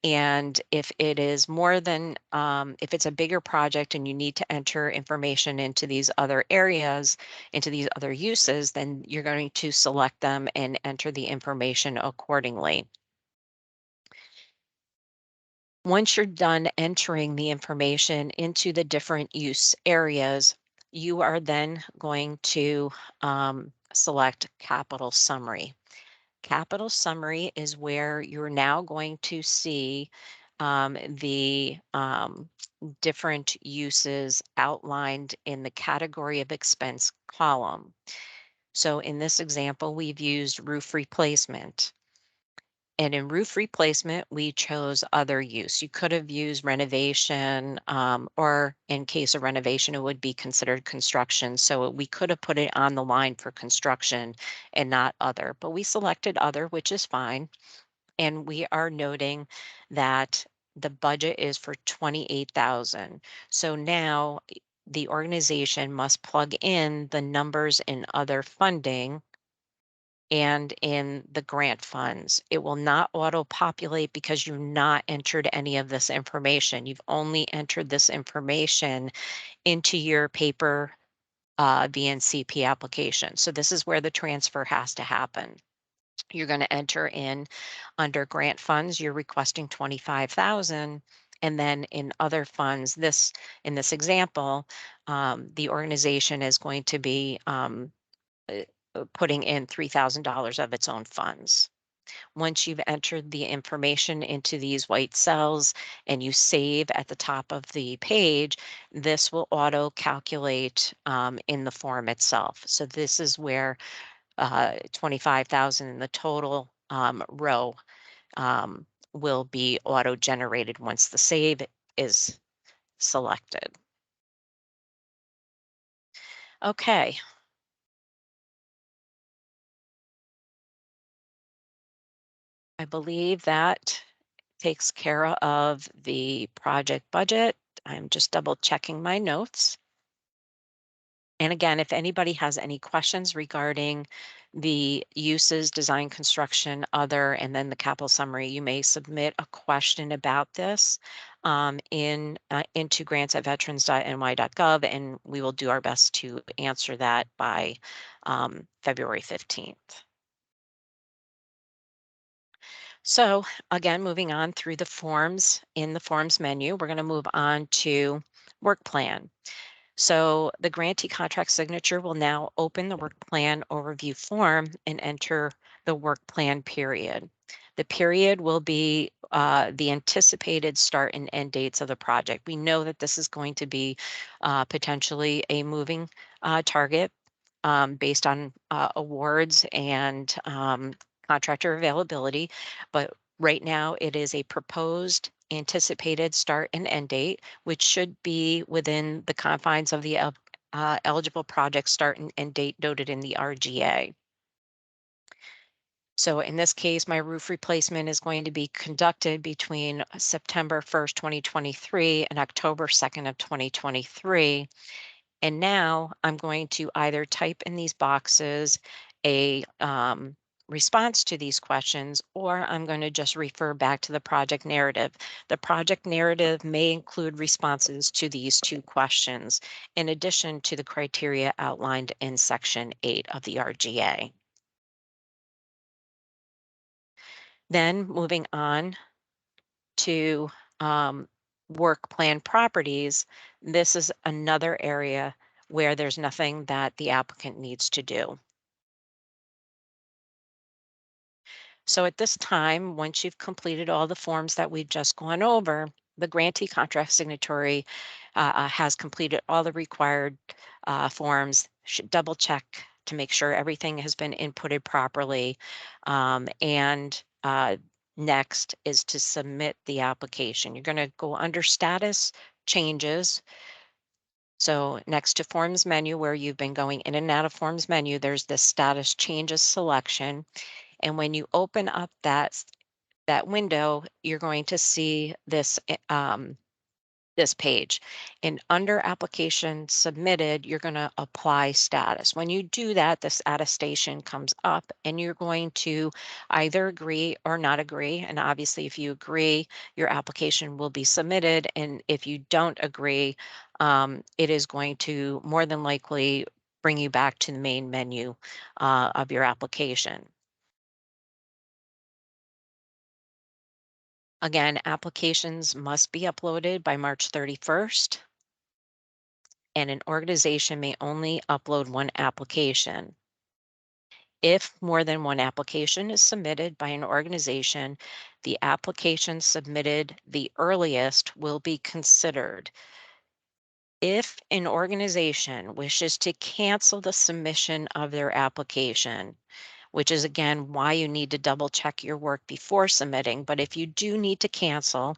And if it is more than, if it's a bigger project and you need to enter information into these other areas, into these other uses, then you're going to select them and enter the information accordingly. Once you're done entering the information into the different use areas, you are then going to select Capital Summary. Capital Summary is where you're now going to see the different uses outlined in the category of expense column. So in this example, we've used roof replacement. And in roof replacement, we chose other use. You could have used renovation, or in case of renovation, it would be considered construction. So we could have put it on the line for construction and not other, but we selected other, which is fine. And we are noting that the budget is for 28,000. So now the organization must plug in the numbers in other funding and in the grant funds. It will not auto-populate because you've not entered any of this information. You've only entered this information into your paper VNCP application. So this is where the transfer has to happen. You're going to enter in under grant funds, you're requesting 25,000. And then in other funds, in this example, the organization is going to be uh, putting in $3,000 of its own funds. Once you've entered the information into these white cells and you save at the top of the page, this will auto calculate in the form itself. So this is where 25,000 in the total row um, will be auto generated once the save is selected. Okay, I believe that takes care of the project budget. I'm just double checking my notes. And again, if anybody has any questions regarding the uses, design, construction, other, and then the capital summary, you may submit a question about this into grants@veterans.ny.gov, and we will do our best to answer that by February 15th. So again, moving on through the forms in the forms menu, we're going to move on to work plan. So the grantee contract signature will now open the work plan overview form and enter the work plan period. The period will be the anticipated start and end dates of the project. We know that this is going to be potentially a moving target based on awards and contractor availability, but right now it is a proposed anticipated start and end date, which should be within the confines of the eligible project start and end date noted in the RGA. So in this case, my roof replacement is going to be conducted between September 1st, 2023 and October 2nd of 2023. And now I'm going to either type in these boxes a response to these questions, or I'm going to just refer back to the project narrative. The project narrative may include responses to these two questions, in addition to the criteria outlined in Section 8 of the RGA. Then moving on to work plan properties, this is another area where there's nothing that the applicant needs to do. So at this time, once you've completed all the forms that we've just gone over, the grantee contract signatory has completed all the required forms, should double check to make sure everything has been inputted properly. And next is to submit the application. You're going to go under status changes. So next to forms menu, where you've been going in and out of forms menu, there's this status changes selection. And when you open up that window, you're going to see this page. And under application submitted, you're going to apply status. When you do that, this attestation comes up and you're going to either agree or not agree. And obviously, if you agree, your application will be submitted. And if you don't agree, it is going to more than likely bring you back to the main menu of your application. Again, applications must be uploaded by March 31st, and an organization may only upload one application. If more than one application is submitted by an organization, the application submitted the earliest will be considered. If an organization wishes to cancel the submission of their application, which is again why you need to double check your work before submitting, but if you do need to cancel,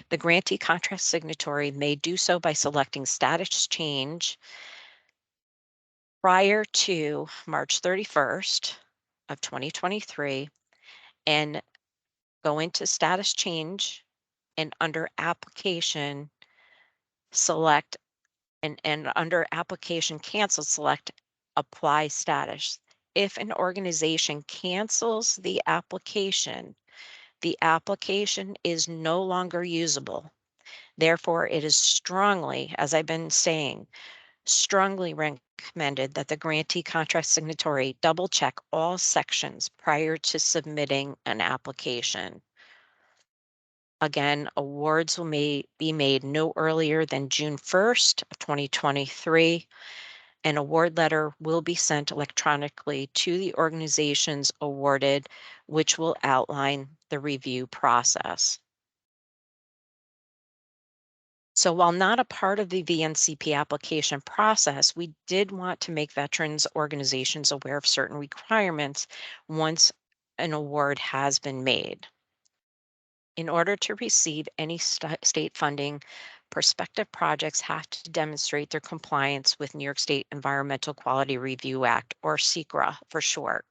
the grantee contract signatory may do so by selecting status change prior to March 31st of 2023 and go into status change and under application select and under application cancel select apply status. If an organization cancels the application is no longer usable. Therefore, it is strongly, as I've been saying, strongly recommended that the grantee contract signatory double check all sections prior to submitting an application. Again, awards will be made no earlier than June 1st of 2023. An award letter will be sent electronically to the organizations awarded, which will outline the review process. So while not a part of the VNCP application process, we did want to make veterans organizations aware of certain requirements once an award has been made. In order to receive any state funding, prospective projects have to demonstrate their compliance with New York State Environmental Quality Review Act, or SECRA for short.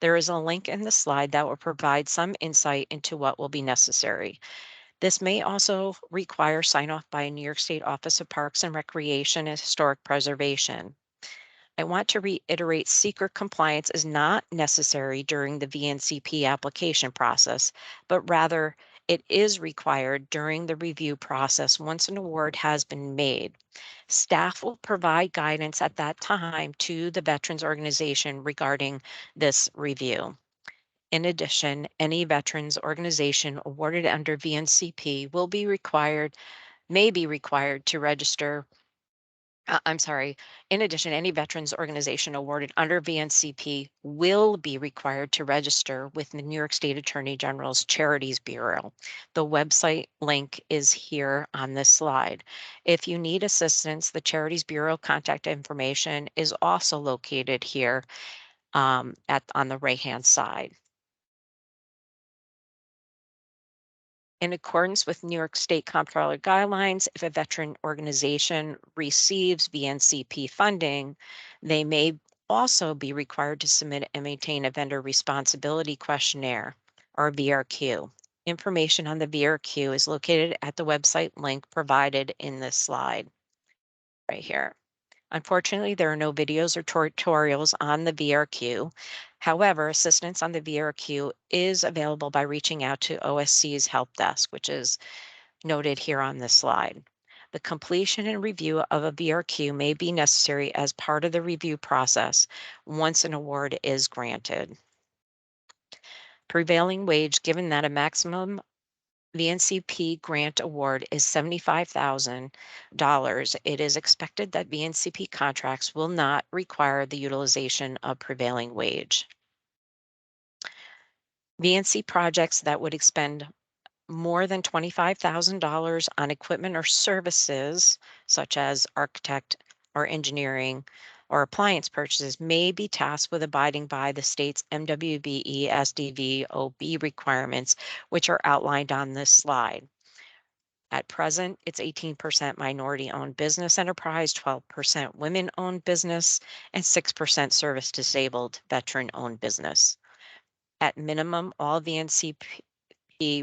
There is a link in the slide that will provide some insight into what will be necessary. This may also require sign off by a New York State Office of Parks and Recreation and Historic Preservation. I want to reiterate secret compliance is not necessary during the VNCP application process, but rather it is required during the review process once an award has been made. Staff will provide guidance at that time to the veterans organization regarding this review. In addition, any veterans organization awarded under VNCP may be required to register I'm sorry. In addition, any veterans organization awarded under VNCP will be required to register with the New York State Attorney General's Charities Bureau. The website link is here on this slide. If you need assistance, the Charities Bureau contact information is also located here on the right-hand side. In accordance with New York State Comptroller guidelines, if a veteran organization receives VNCP funding, they may also be required to submit and maintain a vendor responsibility questionnaire, or VRQ. Information on the VRQ is located at the website link provided in this slide right here. Unfortunately, there are no videos or tutorials on the VRQ. However, assistance on the VRQ is available by reaching out to OSC's help desk, which is noted here on this slide. The completion and review of a VRQ may be necessary as part of the review process once an award is granted. Prevailing wage, given that a maximum VNCP grant award is $75,000. It is expected that VNCP contracts will not require the utilization of prevailing wage. VNC projects that would expend more than $25,000 on equipment or services, such as architect or engineering or appliance purchases, may be tasked with abiding by the state's MWBE SDVOB requirements, which are outlined on this slide. At present, it's 18% minority-owned business enterprise, 12% women-owned business, and 6% service-disabled veteran-owned business. At minimum, all VNCP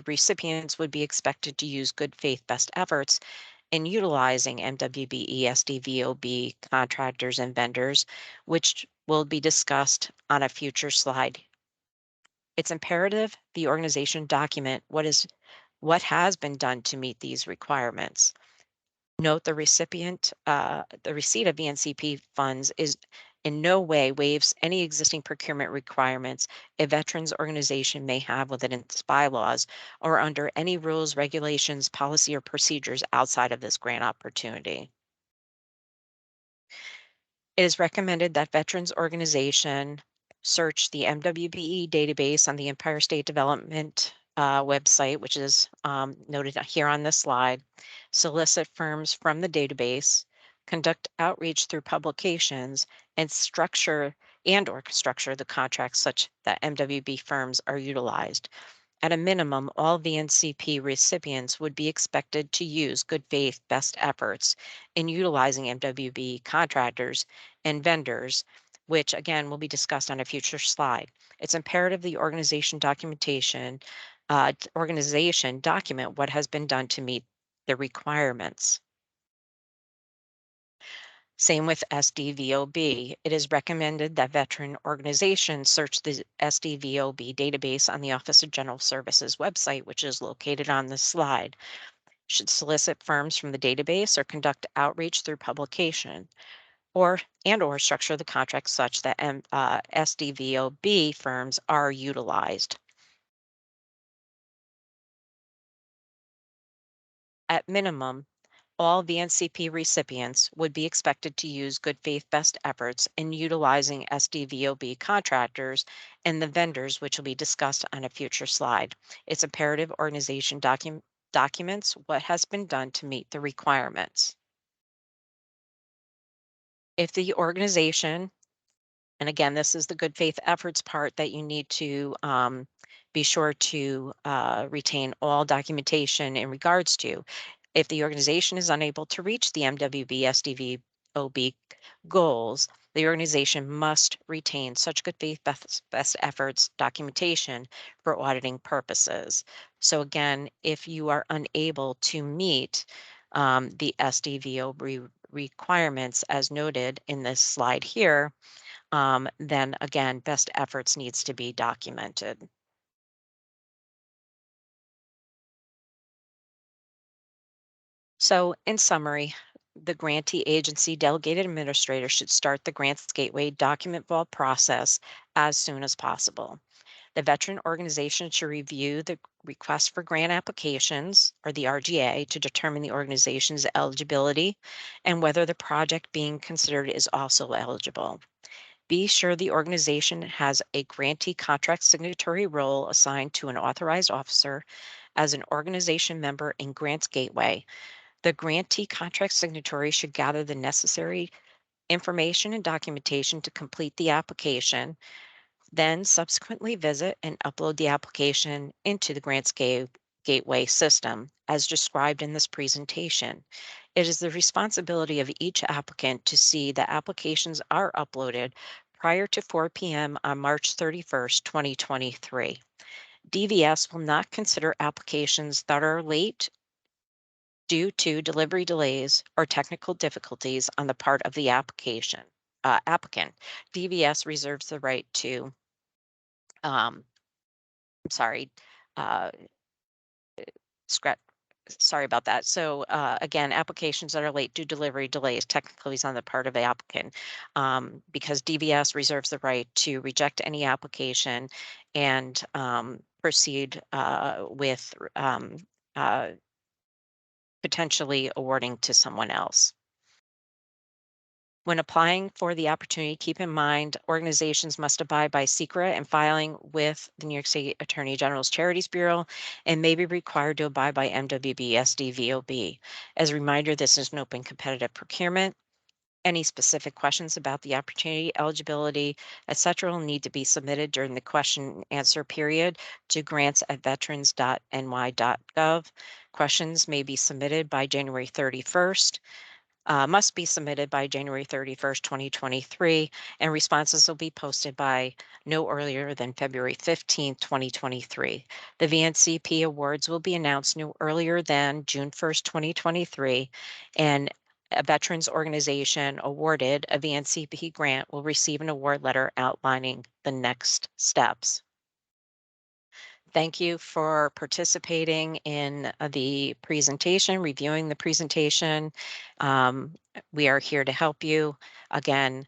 recipients would be expected to use good faith best efforts in utilizing MWBE SDVOB contractors and vendors, which will be discussed on a future slide. It's imperative the organization document what has been done to meet these requirements. Note the receipt of VNCP funds is in no way waives any existing procurement requirements a veterans organization may have within its bylaws or under any rules, regulations, policy, or procedures outside of this grant opportunity. It is recommended that veterans organization search the MWBE database on the Empire State Development website, which is noted here on this slide, solicit firms from the database, conduct outreach through publications, and structure the contracts such that MWB firms are utilized. At a minimum, all VNCP recipients would be expected to use good faith best efforts in utilizing MWB contractors and vendors, which again will be discussed on a future slide. It's imperative the organization document what has been done to meet the requirements. Same with SDVOB. It is recommended that veteran organizations search the SDVOB database on the Office of General Services website, which is located on this slide. Should solicit firms from the database or conduct outreach through publication, or structure the contract such that SDVOB firms are utilized. At minimum, all VNCP recipients would be expected to use good faith best efforts in utilizing SDVOB contractors and the vendors, which will be discussed on a future slide. It's imperative organization documents what has been done to meet the requirements. If the organization, and again, this is the good faith efforts part that you need to be sure to retain all documentation in regards to. If the organization is unable to reach the MWB SDVOB goals, the organization must retain such good faith best efforts documentation for auditing purposes. So again, if you are unable to meet the SDVOB requirements as noted in this slide here, then again, best efforts needs to be documented. So in summary, the grantee agency delegated administrator should start the Grants Gateway document vault process as soon as possible. The veteran organization should review the request for grant applications, or the RGA, to determine the organization's eligibility and whether the project being considered is also eligible. Be sure the organization has a grantee contract signatory role assigned to an authorized officer as an organization member in Grants Gateway. The grantee contract signatory should gather the necessary information and documentation to complete the application, then subsequently visit and upload the application into the Gateway system as described in this presentation. It is the responsibility of each applicant to see that applications are uploaded prior to 4 p.m. on March 31st, 2023. DVS will not consider applications that are late due to delivery delays or technical difficulties on the part of the applicant. DVS reserves the right to, um, I'm sorry, uh, scrap. Sorry about that. So again, applications that are late due delivery delays, technically is on the part of the applicant, because DVS reserves the right to reject any application and proceed with uh, potentially awarding to someone else. When applying for the opportunity, keep in mind organizations must abide by SECRA and filing with the New York State Attorney General's Charities Bureau and may be required to abide by MWB SDVOB. As a reminder, this is an open competitive procurement. Any specific questions about the opportunity, eligibility, etc., will need to be submitted during the question and answer period to grants@veterans.ny.gov. Questions may be submitted by January 31st. Must be submitted by January 31st, 2023, and responses will be posted by no earlier than February 15th, 2023. The VNCP awards will be announced no earlier than June 1st, 2023, and a veterans organization awarded a VNCP grant will receive an award letter outlining the next steps. Thank you for participating in the presentation, reviewing the presentation. We are here to help you. Again,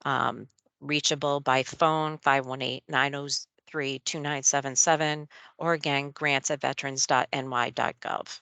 um, reachable by phone 518-903-2977 or again grants@veterans.ny.gov.